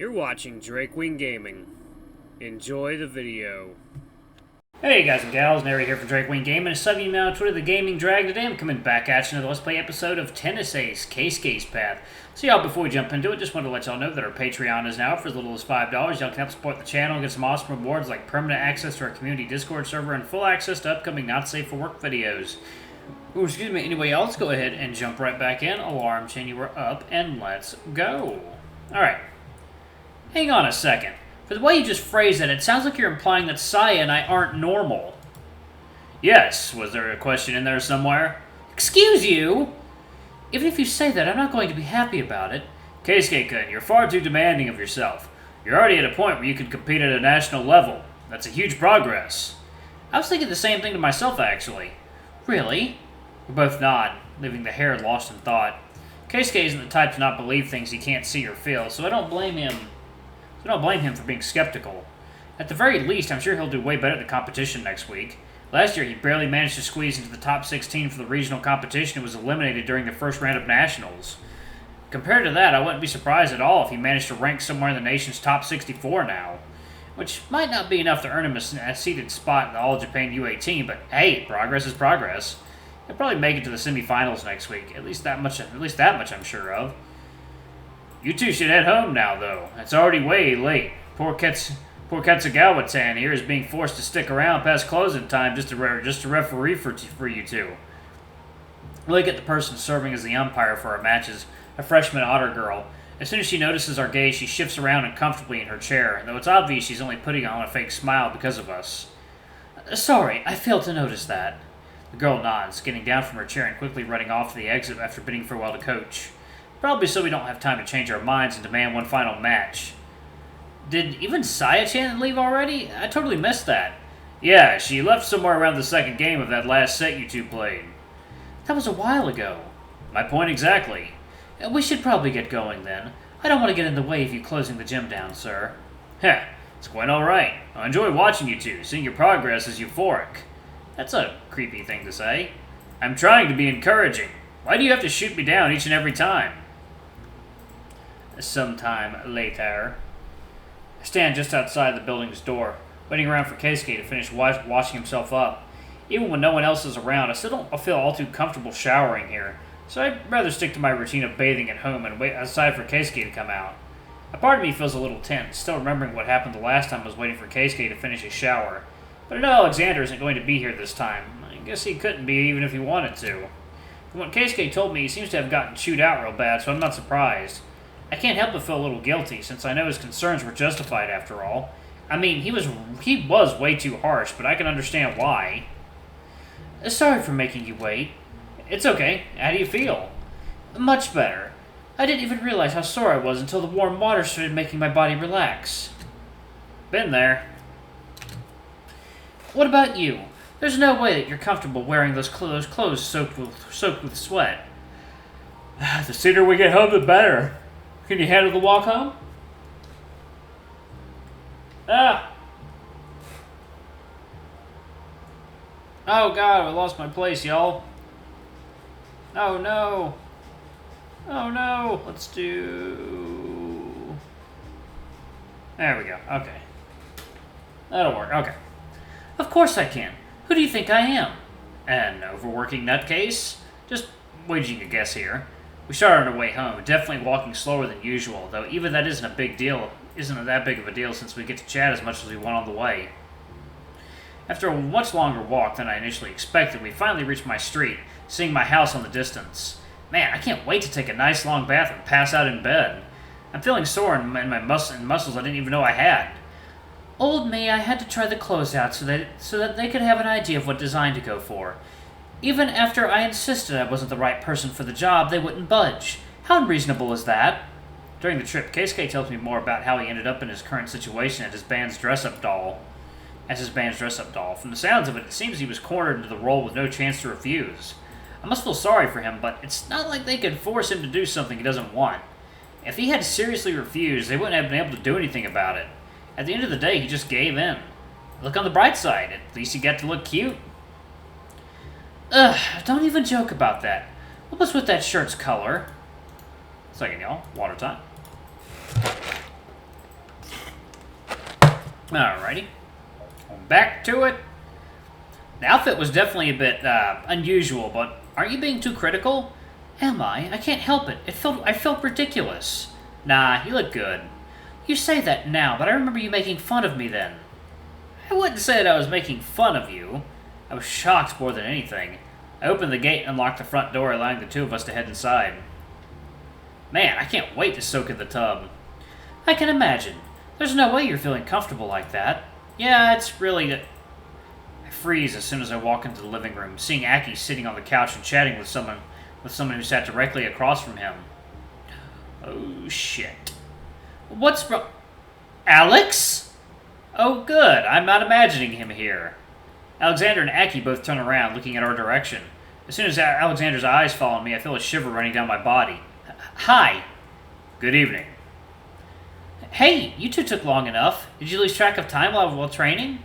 You're watching Drakewing Gaming. Enjoy the video. Hey guys and gals, Nary here from Drakewing Gaming. And subbing you now on Twitter, the Gaming Drag. Today I'm coming back at you another Let's Play episode of Tennis Ace, Kei's Path. So y'all, before we jump into it, just wanted to let y'all know that our Patreon is now for as little as $5. Y'all can help support the channel and get some awesome rewards like permanent access to our community Discord server and full access to upcoming Not Safe for Work videos. Ooh, excuse me, anyway, y'all, let's go ahead and jump right back in. Alarm chain, you were up, and let's go. Alright. Hang on a second. For the way you just phrased it sounds like you're implying that Saya and I aren't normal. Yes, was there a question in there somewhere? Excuse you? Even if you say that, I'm not going to be happy about it. Keisuke-kun, you're far too demanding of yourself. You're already at a point where you can compete at a national level. That's a huge progress. I was thinking the same thing to myself, actually. Really? We both nod, leaving the hare lost in thought. Keisuke isn't the type to not believe things he can't see or feel, so I don't blame him for being skeptical. At the very least, I'm sure he'll do way better at the competition next week. Last year, he barely managed to squeeze into the top 16 for the regional competition and was eliminated during the first round of nationals. Compared to that, I wouldn't be surprised at all if he managed to rank somewhere in the nation's top 64 now. Which might not be enough to earn him a seated spot in the All-Japan U18, but hey, progress is progress. He'll probably make it to the semifinals next week. At least that much I'm sure of. You two should head home now, though. It's already way late. Poor Katsugawa-tan here is being forced to stick around past closing time just to referee for you two. Look at the person serving as the umpire for our matches, a freshman otter girl. As soon as she notices our gaze, she shifts around uncomfortably in her chair, though it's obvious she's only putting on a fake smile because of us. Sorry, I failed to notice that. The girl nods, getting down from her chair and quickly running off to the exit after bidding farewell to Coach. Probably so we don't have time to change our minds and demand one final match. Did even Saya-chan leave already? I totally missed that. Yeah, she left somewhere around the second game of that last set you two played. That was a while ago. My point exactly. We should probably get going then. I don't want to get in the way of you closing the gym down, sir. Heh, it's quite alright. I enjoy watching you two. Seeing your progress is euphoric. That's a creepy thing to say. I'm trying to be encouraging. Why do you have to shoot me down each and every time? Sometime later. I stand just outside the building's door, waiting around for Keisuke to finish washing himself up. Even when no one else is around, I still don't feel all too comfortable showering here, so I'd rather stick to my routine of bathing at home and wait outside for Keisuke to come out. A part of me feels a little tense, still remembering what happened the last time I was waiting for Keisuke to finish his shower. But I know Alexander isn't going to be here this time. I guess he couldn't be even if he wanted to. From what Keisuke told me, he seems to have gotten chewed out real bad, so I'm not surprised. I can't help but feel a little guilty, since I know his concerns were justified after all. I mean, he was way too harsh, but I can understand why. Sorry for making you wait. It's okay. How do you feel? Much better. I didn't even realize how sore I was until the warm water started making my body relax. Been there. What about you? There's no way that you're comfortable wearing those clothes soaked with sweat. The sooner we get home, the better. Can you handle the walk home? Ah! Oh god, I lost my place, y'all. Oh no. Oh no. Let's do... There we go. Okay. That'll work. Okay. Of course I can. Who do you think I am? An overworking nutcase? Just waging a guess here. We started on our way home, definitely walking slower than usual, though even that isn't that big of a deal since we get to chat as much as we want on the way. After a much longer walk than I initially expected, we finally reached my street, seeing my house on the distance. Man, I can't wait to take a nice long bath and pass out in bed. I'm feeling sore in my muscles I didn't even know I had. Old me, I had to try the closeout so that they could have an idea of what design to go for. Even after I insisted I wasn't the right person for the job, they wouldn't budge. How unreasonable is that? During the trip, Keisuke tells me more about how he ended up in his current situation as his band's dress-up doll. From the sounds of it, it seems he was cornered into the role with no chance to refuse. I must feel sorry for him, but it's not like they could force him to do something he doesn't want. If he had seriously refused, they wouldn't have been able to do anything about it. At the end of the day, he just gave in. Look on the bright side, at least he got to look cute. Ugh, don't even joke about that. What was with that shirt's color? Second, y'all. Water time. Alrighty. Back to it. The outfit was definitely a bit unusual, but aren't you being too critical? Am I? I can't help it. I felt ridiculous. Nah, you look good. You say that now, but I remember you making fun of me then. I wouldn't say that I was making fun of you. I was shocked more than anything. I opened the gate and unlocked the front door, allowing the two of us to head inside. Man, I can't wait to soak in the tub. I can imagine. There's no way you're feeling comfortable like that. Yeah, it's really... I freeze as soon as I walk into the living room, seeing Aki sitting on the couch and chatting with someone who sat directly across from him. Oh, shit. What's wrong? Alex? Oh, good. I'm not imagining him here. Alexander and Aki both turn around, looking at our direction. As soon as Alexander's eyes fall on me, I feel a shiver running down my body. Hi. Good evening. Hey, you two took long enough. Did you lose track of time while training?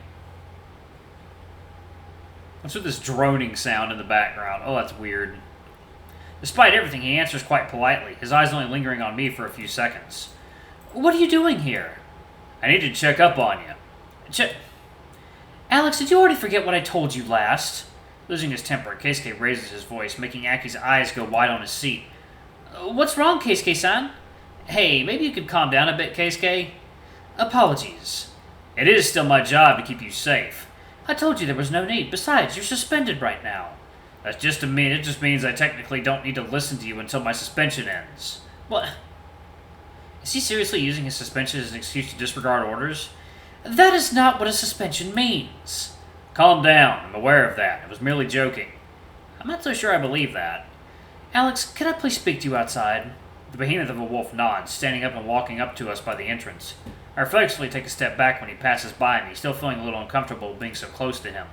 What's with this droning sound in the background? Oh, that's weird. Despite everything, he answers quite politely, his eyes only lingering on me for a few seconds. What are you doing here? I need to check up on you. Alex, did you already forget what I told you last? Losing his temper, Keisuke raises his voice, making Aki's eyes go wide on his seat. What's wrong, Keisuke-san? Hey, maybe you could calm down a bit, Keisuke? Apologies. It is still my job to keep you safe. I told you there was no need. Besides, you're suspended right now. It just means I technically don't need to listen to you until my suspension ends. What? Is he seriously using his suspension as an excuse to disregard orders? That is not what a suspension means. Calm down. I'm aware of that. I was merely joking. I'm not so sure I believe that. Alex, can I please speak to you outside? The behemoth of a wolf nods, standing up and walking up to us by the entrance. I reflexively take a step back when he passes by me, still feeling a little uncomfortable being so close to him.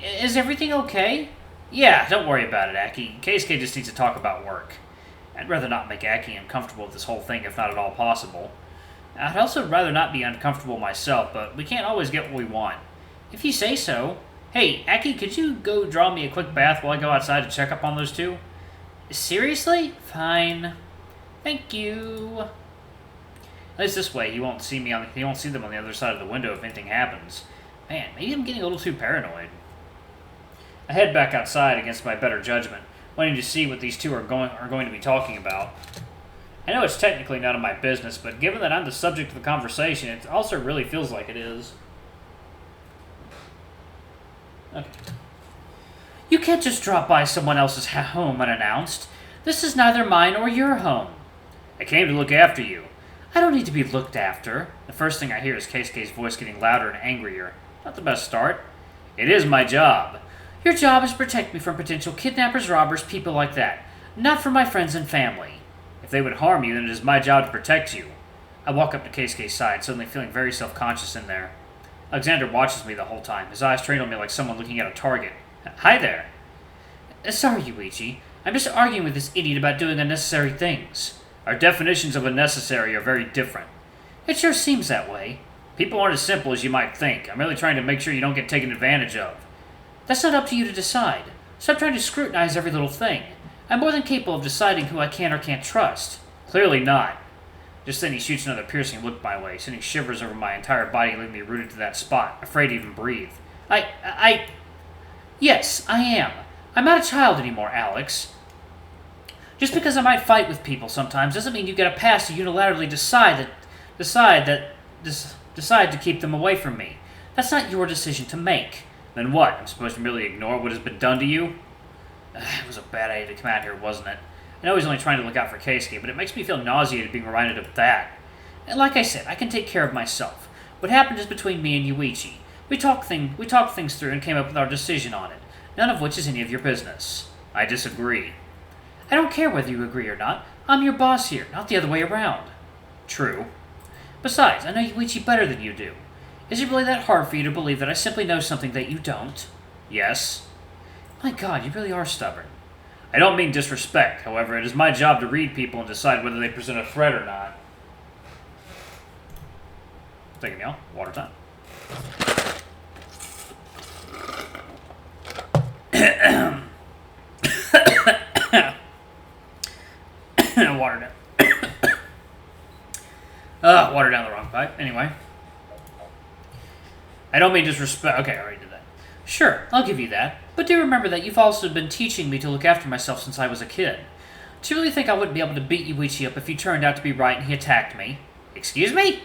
Is everything okay? Yeah, don't worry about it, Aki. Keisuke just needs to talk about work. I'd rather not make Aki uncomfortable with this whole thing if not at all possible. I'd also rather not be uncomfortable myself, but we can't always get what we want. If you say so. Hey, Aki, could you go draw me a quick bath while I go outside to check up on those two? Seriously? Fine. Thank you. At least this way, he won't see them on the other side of the window if anything happens. Man, maybe I'm getting a little too paranoid. I head back outside against my better judgment, wanting to see what these two are going to be talking about. I know it's technically none of my business, but given that I'm the subject of the conversation, it also really feels like it is. Okay. You can't just drop by someone else's home unannounced. This is neither mine or your home. I came to look after you. I don't need to be looked after. The first thing I hear is Keisuke's voice getting louder and angrier. Not the best start. It is my job. Your job is to protect me from potential kidnappers, robbers, people like that. Not from my friends and family. If they would harm you, then it is my job to protect you. I walk up to Keisuke's side, suddenly feeling very self-conscious in there. Alexander watches me the whole time, his eyes trained on me like someone looking at a target. Hi there. Sorry, Yuichi. I'm just arguing with this idiot about doing unnecessary things. Our definitions of unnecessary are very different. It sure seems that way. People aren't as simple as you might think. I'm really trying to make sure you don't get taken advantage of. That's not up to you to decide. Stop trying to scrutinize every little thing. I'm more than capable of deciding who I can or can't trust. Clearly not. Just then he shoots another piercing look my way, sending shivers over my entire body, leaving me rooted to that spot, afraid to even breathe. Yes, I am. I'm not a child anymore, Alex. Just because I might fight with people sometimes doesn't mean you get a pass to unilaterally decide to keep them away from me. That's not your decision to make. Then what? I'm supposed to merely ignore what has been done to you? It was a bad idea to come out here, wasn't it? I know he's only trying to look out for Keisuke, but it makes me feel nauseated being reminded of that. And like I said, I can take care of myself. What happened is between me and Yuichi. We talked things through and came up with our decision on it, none of which is any of your business. I disagree. I don't care whether you agree or not. I'm your boss here, not the other way around. True. Besides, I know Yuichi better than you do. Is it really that hard for you to believe that I simply know something that you don't? Yes. My God, you really are stubborn. I don't mean disrespect. However, it is my job to read people and decide whether they present a threat or not. Thank you, meow. Water time. Water down the wrong pipe. Anyway. I don't mean disrespect. Okay, I already did that. Sure, I'll give you that. But do remember that you've also been teaching me to look after myself since I was a kid. Do you really think I wouldn't be able to beat Yuichi up if he turned out to be right and he attacked me? Excuse me?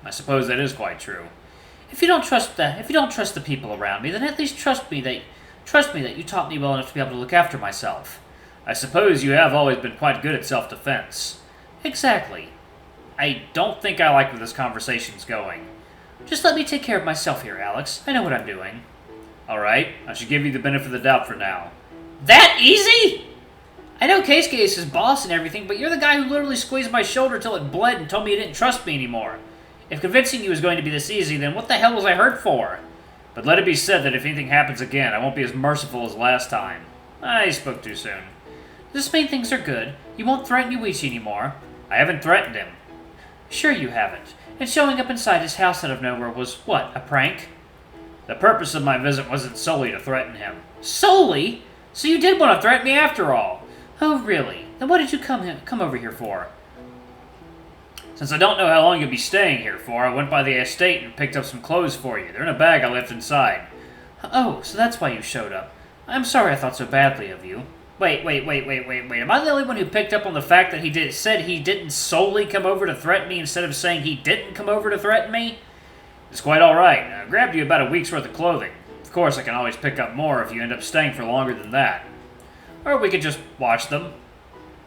I suppose that is quite true. If you don't trust the people around me, then at least trust me that you taught me well enough to be able to look after myself. I suppose you have always been quite good at self-defense. Exactly. I don't think I like where this conversation's going. Just let me take care of myself here, Alex. I know what I'm doing. Alright, I should give you the benefit of the doubt for now. That easy?! I know Keisuke is his boss and everything, but you're the guy who literally squeezed my shoulder till it bled and told me you didn't trust me anymore. If convincing you is going to be this easy, then what the hell was I hurt for? But let it be said that if anything happens again, I won't be as merciful as last time. I spoke too soon. Does this mean things are good? You won't threaten Yuichi anymore? I haven't threatened him. Sure you haven't. And showing up inside his house out of nowhere was, what, a prank? The purpose of my visit wasn't solely to threaten him. Solely? So you did want to threaten me after all? Oh, really? Then what did you come over here for? Since I don't know how long you'll be staying here for, I went by the estate and picked up some clothes for you. They're in a bag I left inside. Oh, so that's why you showed up. I'm sorry I thought so badly of you. Wait. Am I the only one who picked up on the fact that said he didn't solely come over to threaten me instead of saying he didn't come over to threaten me? It's quite alright. I grabbed you about a week's worth of clothing. Of course, I can always pick up more if you end up staying for longer than that. Or we could just watch them.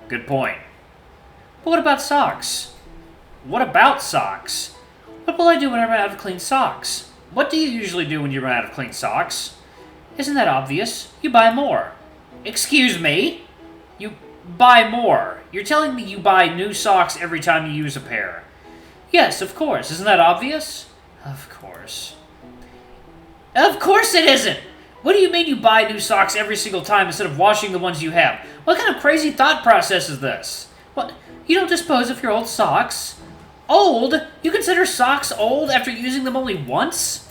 Good point. But what about socks? What about socks? What will I do when I run out of clean socks? What do you usually do when you run out of clean socks? Isn't that obvious? You buy more. Excuse me? You buy more. You're telling me you buy new socks every time you use a pair. Yes, of course. Isn't that obvious? Of course. Of course it isn't! What do you mean you buy new socks every single time instead of washing the ones you have? What kind of crazy thought process is this? What? You don't dispose of your old socks? Old? You consider socks old after using them only once?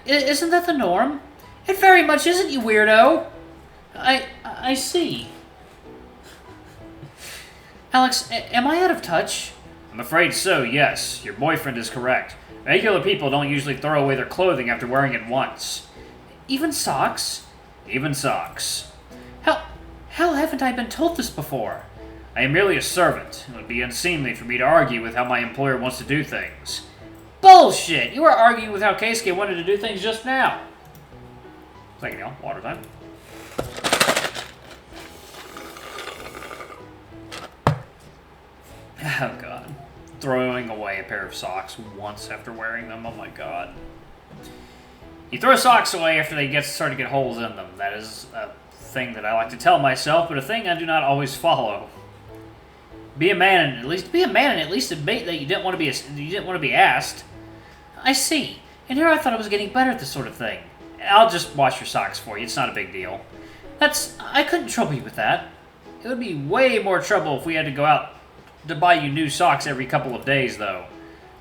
Isn't that the norm? It very much isn't, you weirdo. I see. Alex, am I out of touch? I'm afraid so, yes. Your boyfriend is correct. Regular people don't usually throw away their clothing after wearing it once. Even socks? Even socks. How haven't I been told this before? I am merely a servant. It would be unseemly for me to argue with how my employer wants to do things. Bullshit! You were arguing with how Keisuke wanted to do things just now. Thank you, water time. Oh god. Throwing away a pair of socks once after wearing them, oh my god. You throw socks away after they start to get holes in them. That is a thing that I like to tell myself, but a thing I do not always follow. Be a man and at least admit that you didn't want to be asked. I see. And here I thought I was getting better at this sort of thing. I'll just wash your socks for you. It's not a big deal. I couldn't trouble you with that. It would be way more trouble if we had to go out to buy you new socks every couple of days, though.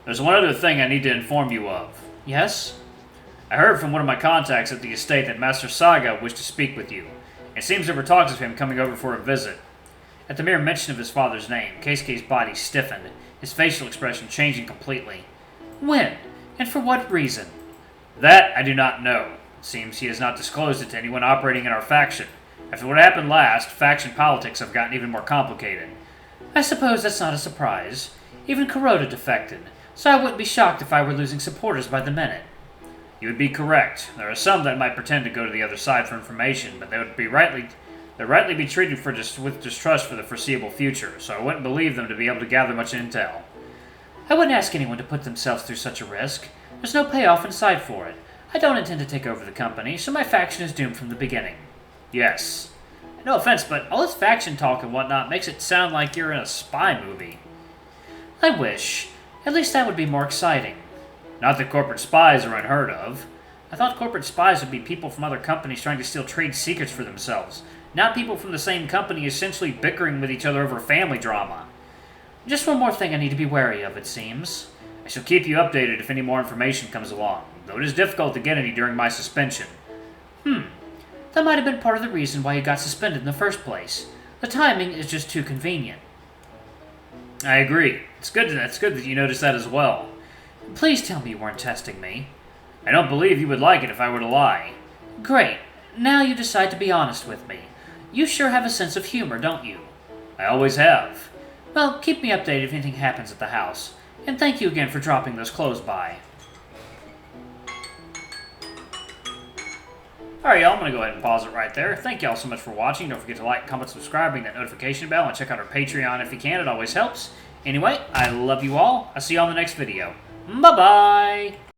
There's one other thing I need to inform you of. Yes? I heard from one of my contacts at the estate that Master Saga wished to speak with you. It seems there were talks of him coming over for a visit. At the mere mention of his father's name, Keisuke's body stiffened, his facial expression changing completely. When? And for what reason? That I do not know. It seems he has not disclosed it to anyone operating in our faction. After what happened last, faction politics have gotten even more complicated. I suppose that's not a surprise. Even Kuroda defected, so I wouldn't be shocked if I were losing supporters by the minute. You would be correct. There are some that might pretend to go to the other side for information, but they'd rightly be treated with distrust for the foreseeable future, so I wouldn't believe them to be able to gather much intel. I wouldn't ask anyone to put themselves through such a risk. There's no payoff in sight for it. I don't intend to take over the company, so my faction is doomed from the beginning. Yes. No offense, but all this faction talk and whatnot makes it sound like you're in a spy movie. I wish. At least that would be more exciting. Not that corporate spies are unheard of. I thought corporate spies would be people from other companies trying to steal trade secrets for themselves, not people from the same company essentially bickering with each other over family drama. Just one more thing I need to be wary of, it seems. I shall keep you updated if any more information comes along, though it is difficult to get any during my suspension. That might have been part of the reason why you got suspended in the first place. The timing is just too convenient. I agree. It's good that you noticed that as well. Please tell me you weren't testing me. I don't believe you would like it if I were to lie. Great. Now you decide to be honest with me. You sure have a sense of humor, don't you? I always have. Well, keep me updated if anything happens at the house. And thank you again for dropping those clothes by. Alright, y'all, I'm going to go ahead and pause it right there. Thank y'all so much for watching. Don't forget to like, comment, subscribe, ring that notification bell, and check out our Patreon if you can. It always helps. Anyway, I love you all. I'll see you on the next video. Bye-bye!